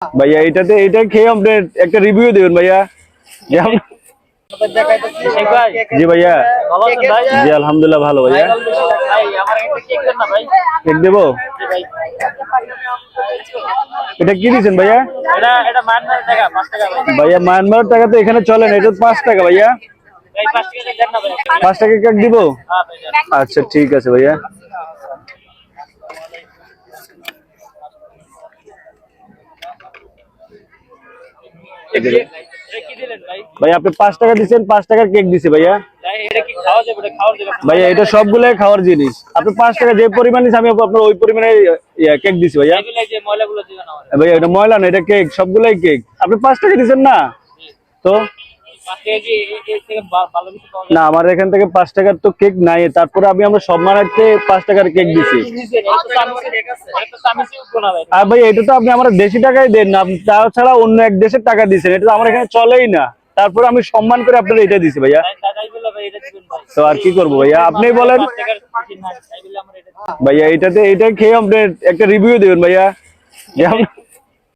ভাইয়া এইটা খেয়ে আপনি একটা রিভিউ দিবেন ভাইয়া। জি ভাইয়া, জি আলহামদুলিল্লাহ ভালো ভাইয়া। কেক দেবো? এটা কি দিচ্ছেন ভাইয়া? ভাইয়া মায়ানমারের টাকা তো এখানে চলে না, এটা 5 টাকা ভাইয়া। 5 টাকা কেক দিব? আচ্ছা ঠিক আছে ভাইয়া। ভাই আপনি 5 টাকা দিচ্ছেন, 5 টাকার কেক দিছি ভাইয়া। ভাইয়া এটা সবগুলাই খাওয়ার জিনিস। আপনি 5 টাকা যে পরিমাণ নিচ্ছেন আমি আপনার ওই পরিমাণে কেক দিছি ভাইয়া। ভাইয়া এটা ময়লা না, এটা কেক, সবগুলাই কেক। আপনি 5 টাকা দিচ্ছেন না তো? না আমার এখান থেকে 5 টাকার তো কেক নাই, তারপরে আমরা সম্মানার্থে 5 টাকার কেক দিছি। আর ভাই এটা তো আপনি আমার দেশি টাকাই দেন না, তাছাড়া অন্য এক দেশের টাকা দিচ্ছেন, এটা তো আমার এখানে চলেই না। তারপরে আমি সম্মান করে আপনার এটা দিছি ভাইয়া। তো আর কি করবো ভাইয়া, আপনি বলেন ভাইয়া। এইটা খেয়ে আপনি একটা রিভিউ দিবেন ভাইয়া।